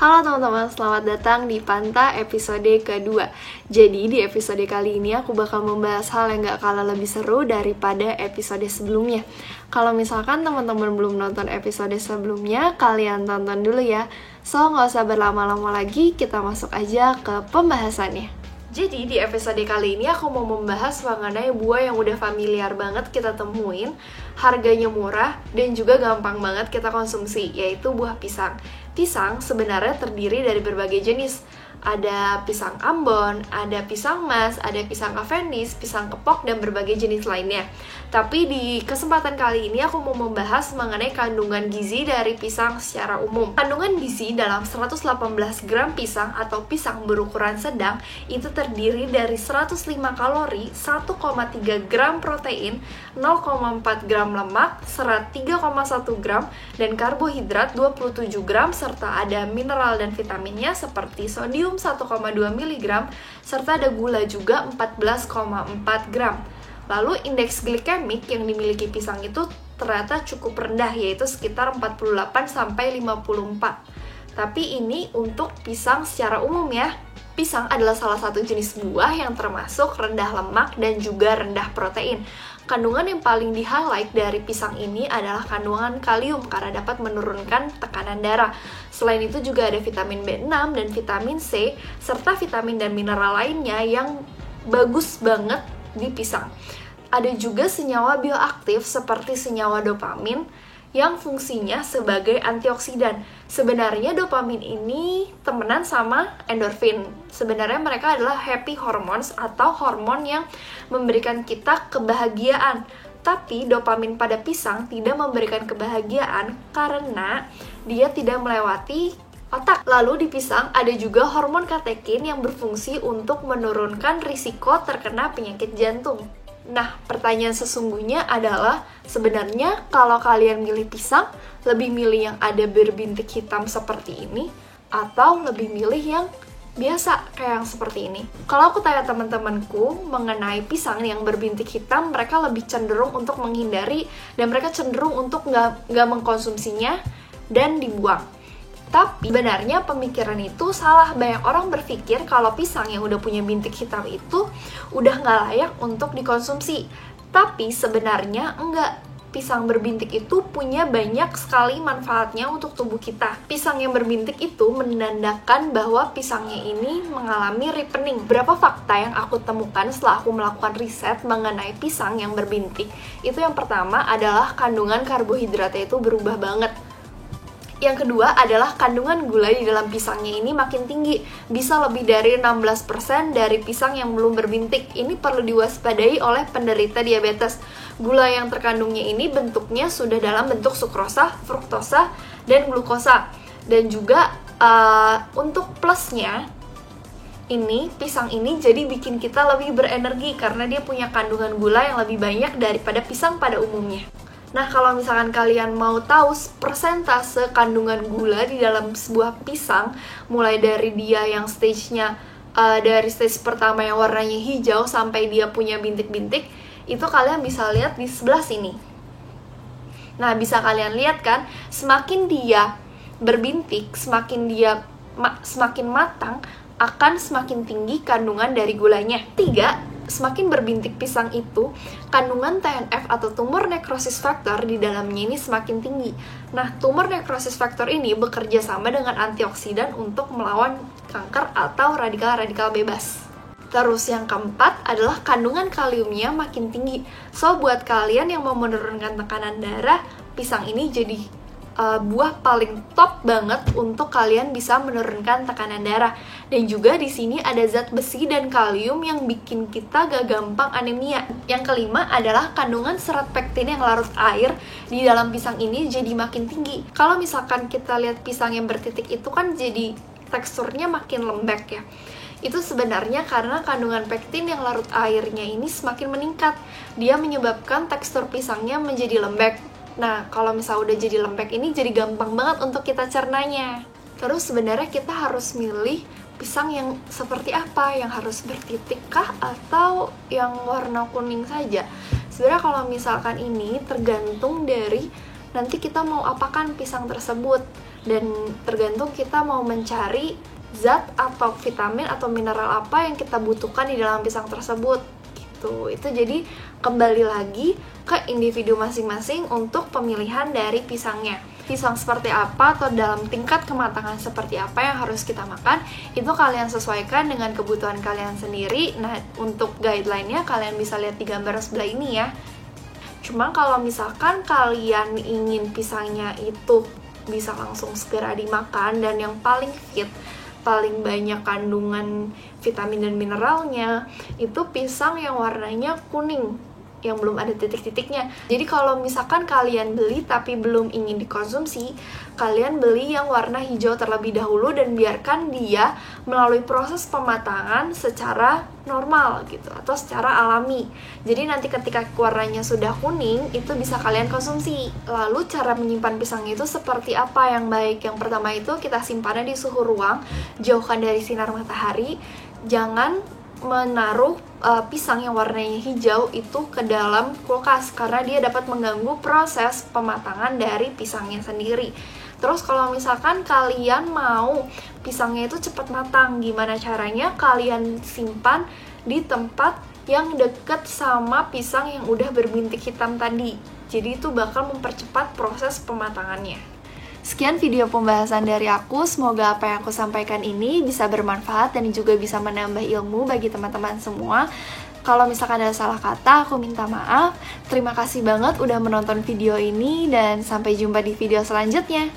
Halo teman-teman, selamat datang di Panta episode kedua. Jadi di episode kali ini aku bakal membahas hal yang gak kalah lebih seru daripada episode sebelumnya. Kalau misalkan teman-teman belum nonton episode sebelumnya, kalian tonton dulu ya. So, gak usah berlama-lama lagi, kita masuk aja ke pembahasannya. Jadi di episode kali ini aku mau membahas mengenai buah yang udah familiar banget kita temuin, harganya murah, dan juga gampang banget kita konsumsi, yaitu buah pisang. Pisang sebenarnya terdiri dari berbagai jenis. Ada pisang Ambon, ada pisang mas, ada pisang Cavendish, pisang kepok, dan berbagai jenis lainnya. Tapi di kesempatan kali ini aku mau membahas mengenai kandungan gizi dari pisang secara umum. Kandungan gizi dalam 118 gram pisang atau pisang berukuran sedang itu terdiri dari 105 kalori, 1,3 gram protein, 0,4 gram lemak, serat 3,1 gram, dan karbohidrat 27 gram, serta ada mineral dan vitaminnya seperti sodium 1,2 mg, serta ada gula juga 14,4 gram. Lalu indeks glikemik yang dimiliki pisang itu ternyata cukup rendah, yaitu sekitar 48-54. Tapi ini untuk pisang secara umum ya. Pisang adalah salah satu jenis buah yang termasuk rendah lemak dan juga rendah protein. Kandungan yang paling di-highlight dari pisang ini adalah kandungan kalium karena dapat menurunkan tekanan darah. Selain itu juga ada vitamin B6 dan vitamin C, serta vitamin dan mineral lainnya yang bagus banget di pisang. Ada juga senyawa bioaktif seperti senyawa dopamin yang fungsinya sebagai antioksidan. Sebenarnya dopamin ini temenan sama endorfin. Sebenarnya mereka adalah happy hormones atau hormon yang memberikan kita kebahagiaan. Tapi dopamin pada pisang tidak memberikan kebahagiaan karena dia tidak melewati otak. Lalu di pisang ada juga hormon katekin yang berfungsi untuk menurunkan risiko terkena penyakit jantung. Nah, pertanyaan sesungguhnya adalah sebenarnya kalau kalian milih pisang, lebih milih yang ada berbintik hitam seperti ini atau lebih milih yang biasa kayak yang seperti ini? Kalau aku tanya teman-temanku mengenai pisang yang berbintik hitam, mereka lebih cenderung untuk menghindari dan mereka cenderung untuk nggak mengkonsumsinya dan dibuang. Tapi sebenarnya pemikiran itu salah. Banyak orang berpikir kalau pisang yang udah punya bintik hitam itu udah nggak layak untuk dikonsumsi. Tapi sebenarnya enggak. Pisang berbintik itu punya banyak sekali manfaatnya untuk tubuh kita. Pisang yang berbintik itu menandakan bahwa pisangnya ini mengalami ripening. Beberapa fakta yang aku temukan setelah aku melakukan riset mengenai pisang yang berbintik, itu yang pertama adalah kandungan karbohidratnya itu berubah banget. Yang kedua adalah kandungan gula di dalam pisangnya ini makin tinggi, bisa lebih dari 16% dari pisang yang belum berbintik. Ini perlu diwaspadai oleh penderita diabetes. Gula yang terkandungnya ini bentuknya sudah dalam bentuk sukrosa, fruktosa, dan glukosa. Dan juga untuk plusnya, ini pisang ini jadi bikin kita lebih berenergi karena dia punya kandungan gula yang lebih banyak daripada pisang pada umumnya. Nah, kalau misalkan kalian mau tahu persentase kandungan gula di dalam sebuah pisang, mulai dari dia yang stage-nya dari stage pertama yang warnanya hijau sampai dia punya bintik-bintik, itu kalian bisa lihat di sebelah sini. Nah, bisa kalian lihat kan, semakin dia berbintik, semakin dia semakin matang, akan semakin tinggi kandungan dari gulanya. 3. Semakin berbintik pisang itu, kandungan TNF atau tumor necrosis factor di dalamnya ini semakin tinggi. Nah, tumor necrosis factor ini bekerja sama dengan antioksidan untuk melawan kanker atau radikal-radikal bebas. Terus yang keempat adalah kandungan kaliumnya makin tinggi. So, buat kalian yang mau menurunkan tekanan darah, pisang ini jadi buah paling top banget untuk kalian bisa menurunkan tekanan darah. Dan juga di sini ada zat besi dan kalium yang bikin kita gak gampang anemia. Yang kelima adalah kandungan serat pektin yang larut air di dalam pisang ini jadi makin tinggi. Kalau misalkan kita lihat pisang yang bertitik itu kan jadi teksturnya makin lembek ya. Itu sebenarnya karena kandungan pektin yang larut airnya ini semakin meningkat. Dia menyebabkan tekstur pisangnya menjadi lembek. Nah, kalau misalnya udah jadi lembek ini jadi gampang banget untuk kita cernanya. Terus sebenarnya kita harus milih pisang yang seperti apa? Yang harus bertitik kah? Atau yang warna kuning saja? Sebenarnya kalau misalkan ini tergantung dari nanti kita mau apakan pisang tersebut, dan tergantung kita mau mencari zat atau vitamin atau mineral apa yang kita butuhkan di dalam pisang tersebut gitu. Itu jadi kembali lagi ke individu masing-masing untuk pemilihan dari pisangnya. Pisang seperti apa atau dalam tingkat kematangan seperti apa yang harus kita makan, itu kalian sesuaikan dengan kebutuhan kalian sendiri. Nah, untuk guideline-nya kalian bisa lihat di gambar sebelah ini ya. Cuma kalau misalkan kalian ingin pisangnya itu bisa langsung segera dimakan dan yang paling fit, paling banyak kandungan vitamin dan mineralnya, itu pisang yang warnanya kuning, yang belum ada titik-titiknya. Jadi kalau misalkan kalian beli tapi belum ingin dikonsumsi, kalian beli yang warna hijau terlebih dahulu dan biarkan dia melalui proses pematangan secara normal gitu, atau secara alami. Jadi nanti ketika warnanya sudah kuning, itu bisa kalian konsumsi. Lalu cara menyimpan pisang itu seperti apa yang baik? Yang pertama itu kita simpannya di suhu ruang, jauhkan dari sinar matahari. Jangan menaruh pisang yang warnanya hijau itu ke dalam kulkas karena dia dapat mengganggu proses pematangan dari pisangnya sendiri. Terus kalau misalkan kalian mau pisangnya itu cepat matang, gimana caranya? Kalian simpan di tempat yang dekat sama pisang yang udah berbintik hitam tadi. Jadi itu bakal mempercepat proses pematangannya. Sekian video pembahasan dari aku, semoga apa yang aku sampaikan ini bisa bermanfaat dan juga bisa menambah ilmu bagi teman-teman semua. Kalau misalkan ada salah kata, aku minta maaf. Terima kasih banget udah menonton video ini dan sampai jumpa di video selanjutnya.